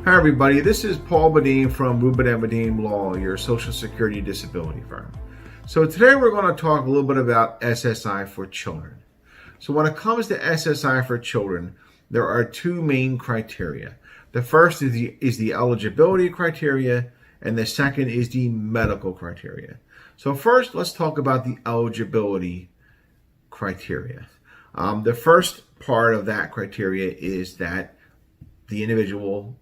Hi everybody, this is Paul Badine from Rubin and Badine Law, your Social Security disability firm. So today we're going to talk a little bit about SSI for children. So when it comes to SSI for children, there are two main criteria. The first is the eligibility criteria, and the second is the medical criteria. So first, let's talk about the eligibility criteria. The first part of that criteria is that the individual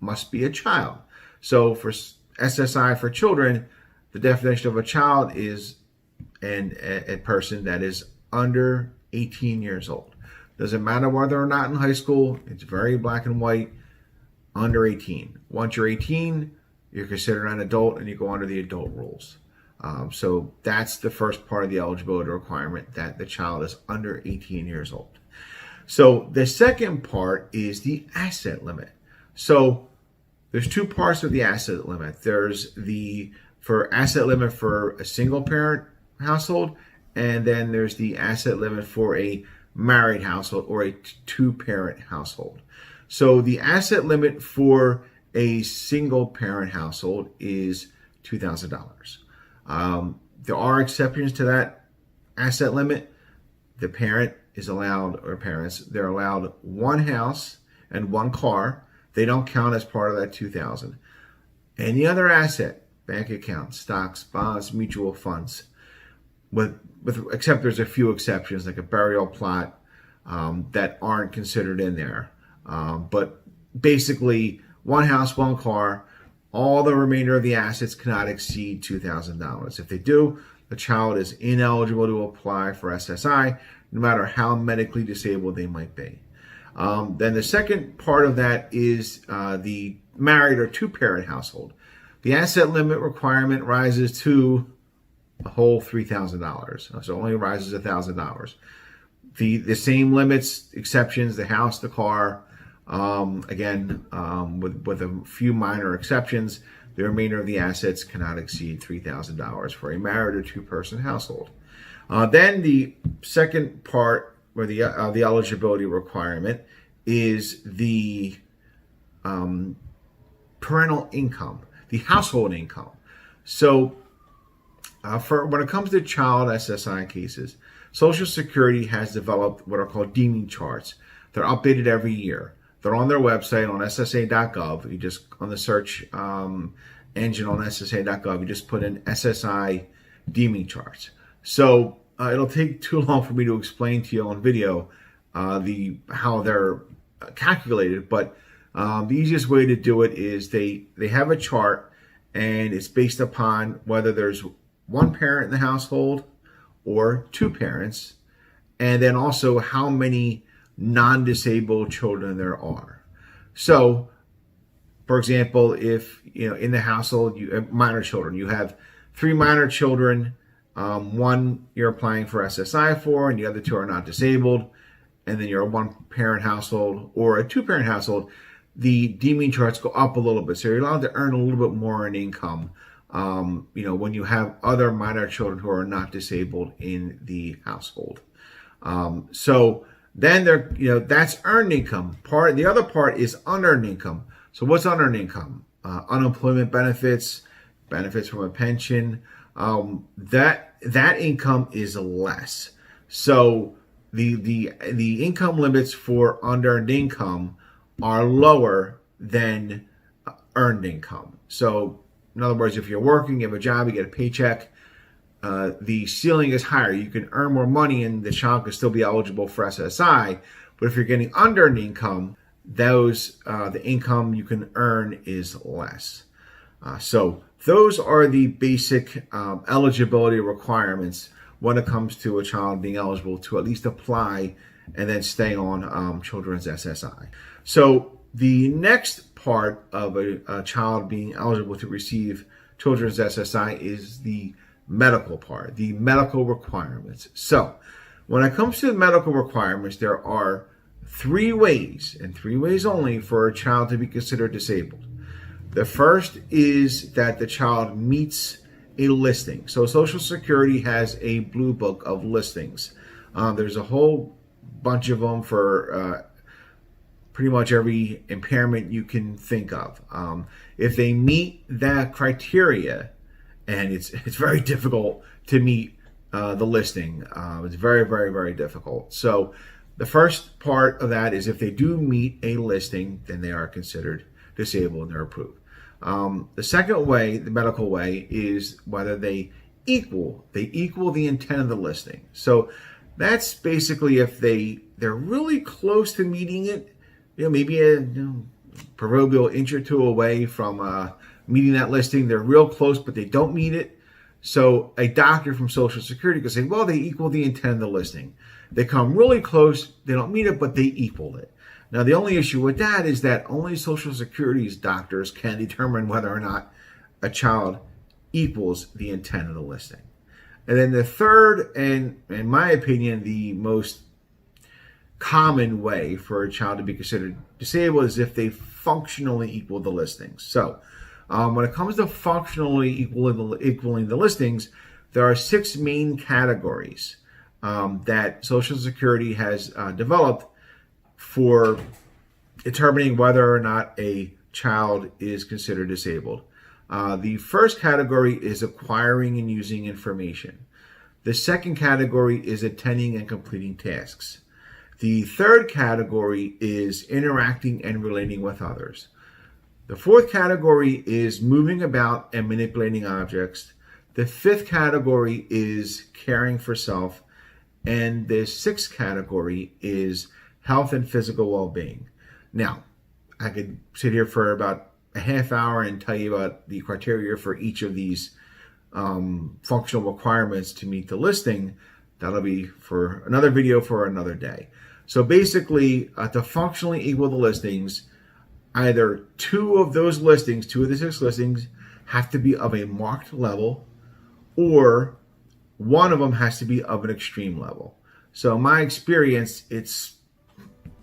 must be a child. So for SSI for children, the definition of a child is a person that is under 18 years old. Doesn't matter whether or not in high school, it's very black and white, under 18. Once you're 18, you're considered an adult and you go under the adult rules. So that's the first part of the eligibility requirement, that the child is under 18 years old. So the second part is the asset limit. So there's two parts of the asset limit. There's the asset limit for a single parent household, and then there's the asset limit for a married household or a two-parent household. So the asset limit for a single parent household is $2,000. There are exceptions to that asset limit. The parent is allowed, or parents, they're allowed one house and one car. They don't count as part of that $2,000. Any other asset, bank accounts, stocks, bonds, mutual funds, except there's a few exceptions, like a burial plot, that aren't considered in there. But basically, one house, one car, all the remainder of the assets cannot exceed $2,000. If they do, the child is ineligible to apply for SSI, no matter how medically disabled they might be. Then the second part of that is the married or two-parent household. The asset limit requirement rises to a whole $3,000, so it only rises $1,000. The same limits, exceptions, the house, the car, with a few minor exceptions, the remainder of the assets cannot exceed $3,000 for a married or two-person household. Then the second part, or the eligibility requirement, is the parental income, the household income. So for when it comes to child SSI cases, Social Security has developed what are called deeming charts. They're updated every year. They're on their website on SSA.gov. You just, on the search engine on SSA.gov, you just put in SSI deeming charts. So it'll take too long for me to explain to you on video how they're calculated, but the easiest way to do it is they have a chart, and it's based upon whether there's one parent in the household or two parents, and then also how many non-disabled children there are. So, for example, if in the household you have minor children, you have 3 minor children. One you're applying for SSI for, and the other 2 are not disabled, and then you're a one-parent household or a two-parent household, the deeming charts go up a little bit. So you're allowed to earn a little bit more in income, when you have other minor children who are not disabled in the household. So then that's earned income. The other part is unearned income. So what's unearned income? Unemployment benefits, benefits from a pension. That income is less. So the income limits for unearned income are lower than earned income. So in other words, if you're working, you have a job, you get a paycheck, the ceiling is higher. You can earn more money and the child can still be eligible for SSI. But if you're getting unearned income, the income you can earn is less. So those are the basic eligibility requirements when it comes to a child being eligible to at least apply and then stay on children's SSI. So the next part of a child being eligible to receive children's SSI is the medical part, the medical requirements. So when it comes to the medical requirements, there are 3 ways, and 3 ways only, for a child to be considered disabled. The first is that the child meets a listing. So Social Security has a blue book of listings. There's a whole bunch of them for pretty much every impairment you can think of. If they meet that criteria, and it's very difficult to meet the listing. It's very, very, very difficult. So the first part of that is if they do meet a listing, then they are considered disabled and they're approved. The second way, the medical way, is whether they equal the intent of the listing. So that's basically if they're really close to meeting it, maybe a proverbial inch or two away from meeting that listing. They're real close, but they don't meet it. So a doctor from Social Security could say, well, they equal the intent of the listing. They come really close, they don't meet it, but they equal it. Now, the only issue with that is that only Social Security's doctors can determine whether or not a child equals the intent of the listing. And then the third, and in my opinion, the most common way for a child to be considered disabled is if they functionally equal the listings. So when it comes to functionally equaling the listings, there are 6 main categories that Social Security has developed for determining whether or not a child is considered disabled. The first category is acquiring and using information. The second category is attending and completing tasks. The third category is interacting and relating with others. The fourth category is moving about and manipulating objects. The fifth category is caring for self. And the sixth category is health and physical well-being. Now, I could sit here for about a half hour and tell you about the criteria for each of these functional requirements to meet the listing. That'll be for another video for another day. So basically, to functionally equal the listings, either 2 of those listings, 2 of the 6 listings, have to be of a marked level, or 1 of them has to be of an extreme level. So in my experience, it's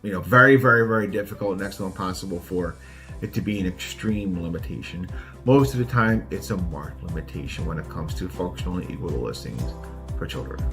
very, very, very difficult, next to impossible for it to be an extreme limitation. Most of the time, it's a marked limitation when it comes to functionally equal the listings for children.